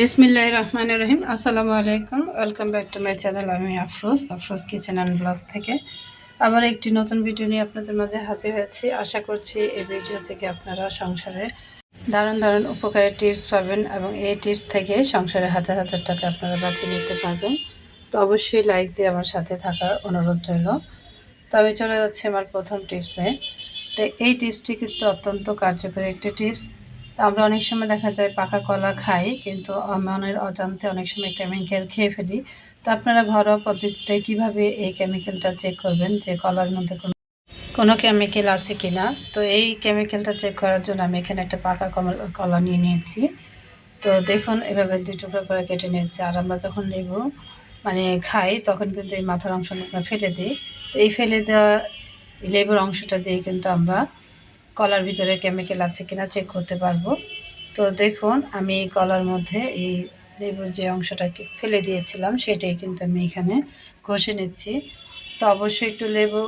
বিসমিল্লাহির রহমানির রহিম। আসসালামু আলাইকুম, welcome back to my channel. আমি আফরোজ কিচেন অ্যান্ড ব্লগস থেকে আবার একটি নতুন ভিডিও নিয়ে আপনাদের মাঝে হাজির হয়েছি। আশা করছি এই ভিডিও থেকে আপনারা সংসারে দারুণ দারুণ উপকারী টিপস পাবেন এবং এই টিপস থেকে সংসারে হাজার হাজার টাকা আপনারা বাঁচিয়ে নিতে পারবেন। তো অবশ্যই লাইক দিয়ে আমার সাথে থাকার অনুরোধ রইল। তো আমি চলে যাচ্ছি আমার প্রথম টিপসে। তো এই টিপসটি কিন্তু অত্যন্ত কার্যকরী একটি টিপস। তো আমরা অনেক সময় দেখা যায় পাকা কলা খাই, কিন্তু মনের অজান্তে অনেক সময় কেমিক্যাল খেয়ে ফেলি। তো আপনারা ঘরোয়া পদ্ধতিতে কিভাবে এই কেমিক্যালটা চেক করবেন যে কলার মধ্যে কোনো কেমিক্যাল আছে কিনা। তো এই কেমিক্যালটা চেক করার জন্য আমি এখানে একটা পাকা কলা নিয়ে নিয়েছি। তো দেখুন, এভাবে 2 টুকরো করে কেটে নিয়েছি। আর আমরা যখন লেবু খাই তখন কিন্তু এই মাথার অংশটা আমরা ফেলে দিই। তো এই ফেলে দেওয়া লেবুর অংশটা দিয়ে কিন্তু আমরা কলার ভিতরে কেমিক্যাল আছে কিনা চেক করতে পারবো। তো দেখুন, আমি কলার মধ্যে এই লেবুর যে অংশটাকে ফেলে দিয়েছিলাম সেটাই কিন্তু আমি এখানে ঘষে নিচ্ছি। তো অবশ্যই একটু লেবু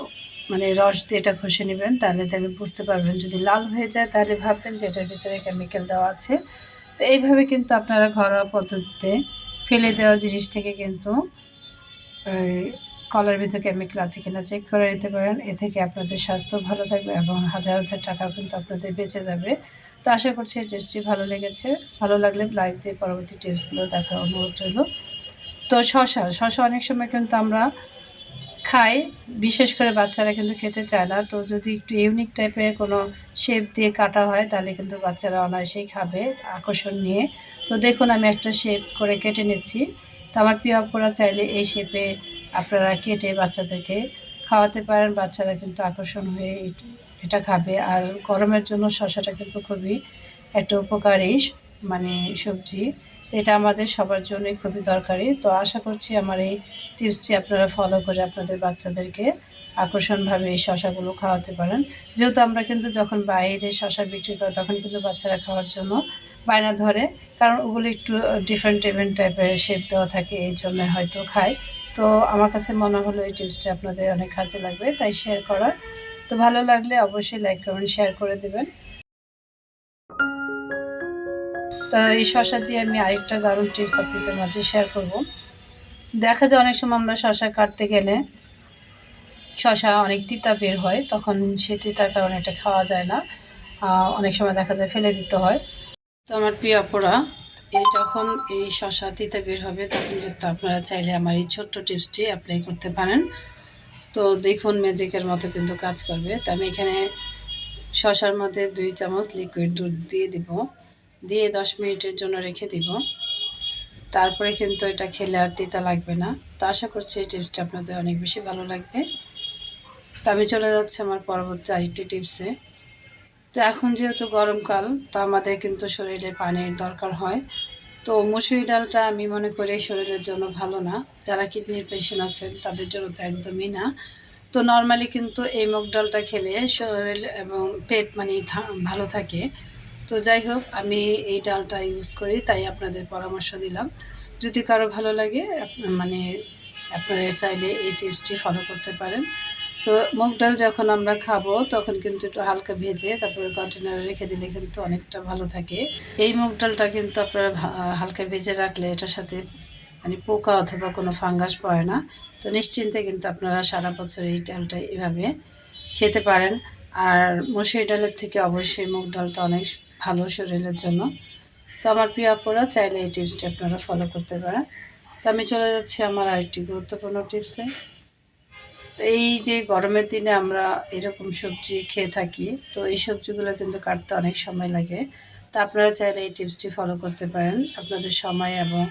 রস দিয়ে এটা ঘষে নেবেন, তাহলে বুঝতে পারবেন। যদি লাল হয়ে যায় তাহলে ভাববেন যে এটার ভিতরে কেমিক্যাল দেওয়া আছে। তো এইভাবে কিন্তু আপনারা ঘরোয়া পদ্ধতিতে ফেলে দেওয়া জিনিস থেকে কিন্তু কলার ভিতরে কেমিক্যাল আছে কিনা চেক করে নিতে পারেন। এ থেকে আপনাদের স্বাস্থ্য ভালো থাকবে এবং হাজার হাজার টাকাও কিন্তু আপনাদের বেঁচে যাবে। তো আশা করছি এই টিপসটি ভালো লেগেছে। ভালো লাগলে লাইক দিয়ে পরবর্তী টিপসগুলো দেখার অনুরোধ রইল। তো শশা অনেক সময় কিন্তু আমরা খাই, বিশেষ করে বাচ্চারা কিন্তু খেতে চায় না। তো যদি একটু ইউনিক টাইপের কোনো শেপ দিয়ে কাটা হয় তাহলে কিন্তু বাচ্চারা অনায়াসেই খাবে আকর্ষণ নিয়ে। তো দেখুন, আমি একটা শেপ করে কেটে নিচ্ছি। তো আমার প্রিয় আপুরা চাইলে এই শেপে আপনারা কেটে বাচ্চাদেরকে খাওয়াতে পারেন। বাচ্চারা কিন্তু আকর্ষণ হয়ে এটা খাবে। আর গরমের জন্য শসাটা কিন্তু খুবই একটা উপকারী সবজি। তো এটা আমাদের সবার জন্যই খুবই দরকারি। তো আশা করছি আমার এই টিপসটি আপনারা ফলো করে আপনাদের বাচ্চাদেরকে আকর্ষণভাবে এই শসাগুলো খাওয়াতে পারেন। যেহেতু আমরা কিন্তু যখন বাইরে শসা বিক্রি করি তখন কিন্তু বাচ্চারা খাওয়ার জন্য বায়না ধরে, কারণ ওগুলো একটু ডিফারেন্ট টাইপের শেপ দেওয়া থাকে, এই জন্য হয়তো খায়। তো আমার কাছে মনে হলো এই টিপসটি আপনাদের অনেক কাজে লাগবে, তাই শেয়ার করা। তো ভালো লাগলে অবশ্যই লাইক কমেন্ট শেয়ার করে দেবেন। তো এই শসা দিয়ে আমি আরেকটা দারুণ টিপস আপনাদের মাঝে শেয়ার করব। দেখা যায় অনেক সময় আমরা শসা কাটতে গেলে শসা অনেক তিতা বের হয়, তখন সেই তিতার কারণে এটা খাওয়া যায় না। অনেক সময় দেখা যায় ফেলে দিতে হয়। তো আমার প্রিয় আপুরা, যখন এই শসা তিতা বের হবে তখন কিন্তু আপনারা চাইলে আমার এই ছোট্ট টিপসটি অ্যাপ্লাই করতে পারেন। তো দেখুন, ম্যাজিকের মতো কিন্তু কাজ করবে। তো আমি এখানে শসার মধ্যে 2 চামচ লিকুইড দুধ দিয়ে দিব, দিয়ে 10 মিনিটের জন্য রেখে দিব। তারপরে কিন্তু এটা খেলে আর তিতা লাগবে না। তো আশা করছি এই টিপসটা আপনাদের অনেক বেশি ভালো লাগবে। তো আমি চলে যাচ্ছি আমার পরবর্তী আরেকটি টিপসে। তো এখন যেহেতু গরমকাল, তো আমাদের কিন্তু শরীরে পানির দরকার হয়। তো মসুরি ডালটা আমি মনে করি শরীরের জন্য ভালো না। যারা কিডনির পেশেন্ট আছেন তাদের জন্য তো একদমই না। তো নর্মালি কিন্তু এই মুগ ডালটা খেলে শরীর এবং পেট ভালো থাকে। তো যাই হোক, আমি এই ডালটা ইউজ করি, তাই আপনাদের পরামর্শ দিলাম। যদি কারো ভালো লাগে আপনারা চাইলে এই টিপসটি ফলো করতে পারেন। তো মুগ ডাল যখন আমরা খাবো তখন কিন্তু একটু হালকা ভেজে তারপরে কন্টেনারে রেখে দিলে কিন্তু অনেকটা ভালো থাকে। এই মুগ ডালটা কিন্তু আপনারা হালকা ভেজে রাখলে এটার সাথে পোকা অথবা কোনো ফাঙ্গাস পড়ে না। তো নিশ্চিন্তে কিন্তু আপনারা সারা বছর এই ডালটা এভাবে খেতে পারেন। আর মসুরি ডালের থেকে অবশ্যই মুগ ডালটা অনেক ভালো শরীরের জন্য। তো আমার প্রিয় আপুরা চাইলে এই টিপসটি আপনারা ফলো করতে পারেন। তো আমি চলে যাচ্ছি আমার আরেকটি গুরুত্বপূর্ণ টিপসে। তো এই যে গরমের দিনে আমরা এরকম সবজি খেয়ে থাকি, তো এই সবজিগুলো কিন্তু কাটতে অনেক সময় লাগে। তো আপনারা চাইলে এই টিপসটি ফলো করতে পারেন, আপনাদের সময় এবং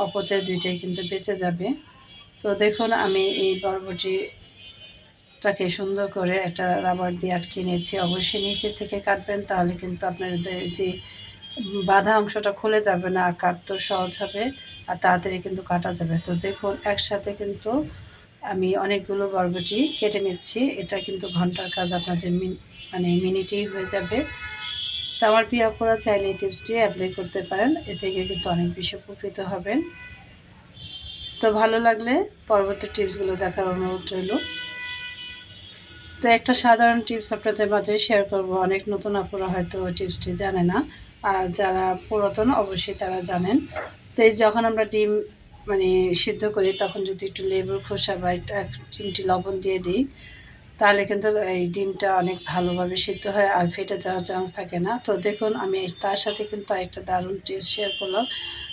অপচয় দুইটাই কিন্তু বেঁচে যাবে। তো দেখুন, আমি এই বরবটিটাকে সুন্দর করে একটা রাবার দিয়ে আটকে নিয়েছি। অবশ্যই নিচে থেকে কাটবেন, তাহলে কিন্তু আপনাদের যে বাঁধা অংশটা খুলে যাবে না, আর কাটতেও সহজ হবে আর তাড়াতাড়ি কিন্তু কাটা যাবে। তো দেখুন, একসাথে কিন্তু আমি অনেকগুলো বরবটি কেটে নিচ্ছি। এটা কিন্তু ঘন্টার কাজ, আপনাদের মিনিটেই হয়ে যাবে। তো আমার প্রিয় আপুরা চাইলে এই টিপসটি অ্যাপ্লাই করতে পারেন, এ থেকে কিন্তু অনেক বেশি উপকৃত হবেন। তো ভালো লাগলে পরবর্তী টিপসগুলো দেখার অনুরোধ রইল। তো একটা সাধারণ টিপস আপনাদের মাঝে শেয়ার করব। অনেক নতুন আপুরা হয়তো টিপসটি জানে না। আর যারা পুরাতন অবশ্যই তারা জানেন। তো এই যখন আমরা ডিম মানে সিদ্ধ করি তখন যদি একটু লেবুর খোসা বা একটা চিমটি লবণ দিয়ে দিই, তাহলে কিন্তু এই ডিমটা অনেক ভালোভাবে সিদ্ধ হয় আর ফেটে যাওয়ার চান্স থাকে না। তো দেখুন আমি তার সাথে কিন্তু আরেকটা দারুণ টিপস শেয়ার করলাম।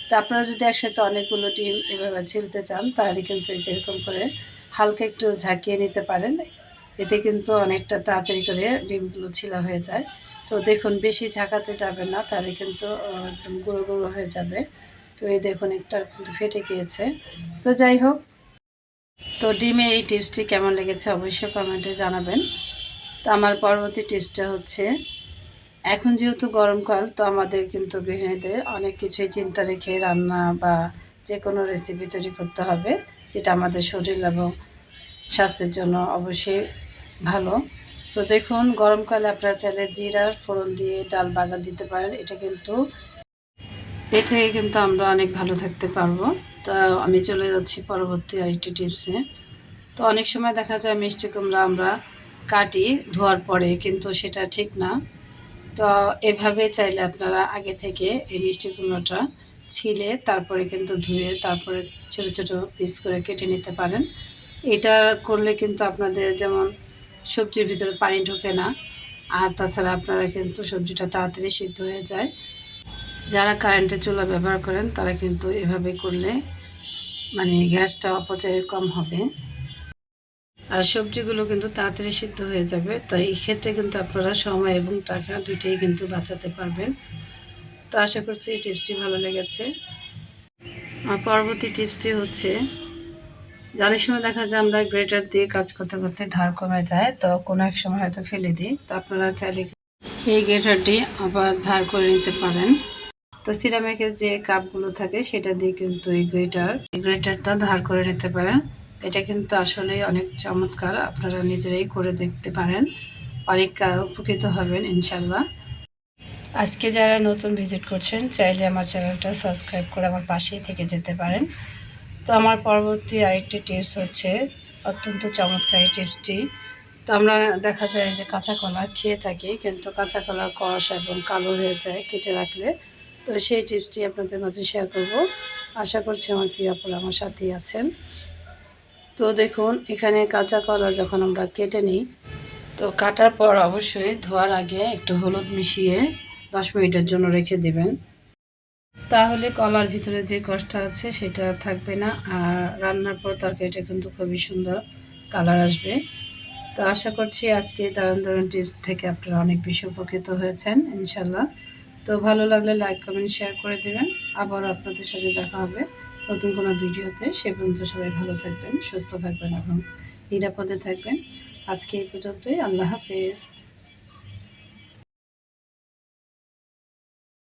তো আপনারা যদি একসাথে অনেকগুলো ডিম এভাবে ছিলতে চান তাহলে কিন্তু এই যেরকম করে হালকা একটু ঝাঁকিয়ে নিতে পারেন। এতে কিন্তু অনেকটা তাড়াতাড়ি করে ডিমগুলো ছিলা হয়ে যায়। তো দেখুন বেশি ঝাঁকাতে যাবেন না, তাহলে কিন্তু একদম গুঁড়ো গুঁড়ো হয়ে যাবে। তো এই দেখুন একটা কিন্তু ফেটে গিয়েছে। তো যাই হোক, তো ডিমে এই টিপসটি কেমন লেগেছে অবশ্যই কমেন্টে জানাবেন। তো আমার পরবর্তী টিপসটা হচ্ছে, এখন যেহেতু গরমকাল তো আমাদের কিন্তু গৃহিণীদের অনেক কিছুই চিন্তা রেখে রান্না বা যে কোনো রেসিপি তৈরি করতে হবে, যেটা আমাদের শরীর এবং স্বাস্থ্যের জন্য অবশ্যই ভালো। তো দেখুন গরমকালে আপনারা চাইলে জিরার ফোড়ন দিয়ে ডাল বাগার দিতে পারেন। এটা কিন্তু এ থেকে কিন্তু আমরা অনেক ভালো থাকতে পারবো। তো আমি চলে যাচ্ছি পরবর্তী আরেকটি টিপসে। তো অনেক সময় দেখা যায় মিষ্টি কুমড়া আমরা কাটি ধোয়ার পরে, কিন্তু সেটা ঠিক না। তো এভাবে চাইলে আপনারা আগে থেকে এই মিষ্টি কুমড়োটা ছিলে তারপরে কিন্তু ধুয়ে তারপরে ছোট ছোট পিস করে কেটে নিতে পারেন। এটা করলে কিন্তু আপনাদের যেমন সবজির ভিতরে পানি ঢোকে না, আর তাছাড়া আপনারা কিন্তু সবজিটা তাড়াতাড়ি সিদ্ধ হয়ে যায়। যারা কারেন্টের চুলা ব্যবহার করেন তারা কিন্তু এভাবে করলে মানে গ্যাসটা অপচয় কম হবে আর সবজিগুলো কিন্তু তাড়াতাড়ি সিদ্ধ হয়ে যাবে। তো এই ক্ষেত্রে কিন্তু আপনারা সময় এবং টাকা দুইটাই কিন্তু বাঁচাতে পারবেন। তো আশা করছি এই টিপসটি ভালো লেগেছে। আর পরবর্তী টিপসটি হচ্ছে, অনেক সময় দেখা যায় আমরা গ্রেটার দিয়ে কাজ করতে করতে ধার কমে যায়, তো কোনো এক সময় হয়তো ফেলে দিই। তো আপনারা চাইলে এই গ্রেটারটি আবার ধার করে নিতে পারেন। তো সিরামিকের যে কাপগুলো থাকে সেটা দিয়ে কিন্তু এই গ্রেটারটা ধার করে নিতে পারেন। এটা কিন্তু আসলেই অনেক চমৎকার, আপনারা নিজেরাই করে দেখতে পারেন, অনেক উপকৃত হবেন ইনশাল্লাহ। আজকে যারা নতুন ভিজিট করছেন চাইলে আমার চ্যানেলটা সাবস্ক্রাইব করে আমার পাশেই থেকে যেতে পারেন। তো আমার পরবর্তী আরেকটি টিপস হচ্ছে অত্যন্ত চমৎকার এই টিপসটি। তো আমরা দেখা যায় যে কাঁচা কলা খেয়ে থাকি, কিন্তু কাঁচা কলার কষ এবং কালো হয়ে যায় কেটে রাখলে। তো সেই টিপসটি আপনাদের মাঝে শেয়ার করব। আশা করছি আমার প্রিয় আপুরা আমার সাথেই আছেন। তো দেখুন এখানে কাঁচা কলা যখন আমরা কেটে নিই, তো কাটার পর অবশ্যই ধোয়ার আগে একটু হলুদ মিশিয়ে 10 মিনিটের জন্য রেখে দেবেন। তাহলে কলার ভিতরে যে কষটা আছে সেটা থাকবে না, আর রান্নার পর তরকারিটা কিন্তু খুবই সুন্দর কালার আসবে। তো আশা করছি আজকে দারুণ দারুণ টিপস থেকে আপনারা অনেক বেশি উপকৃত হয়েছেন ইনশাল্লাহ। তো ভালো লাগলে লাইক কমেন্ট শেয়ার করে দেবেন। আবারও আপনাদের সাথে দেখা হবে নতুন কোনো ভিডিওতে। সে পর্যন্ত সবাই ভালো থাকবেন, সুস্থ থাকবেন এবং নিরাপদে থাকবেন। আজকে এই পর্যন্তই। আল্লাহ হাফেজ।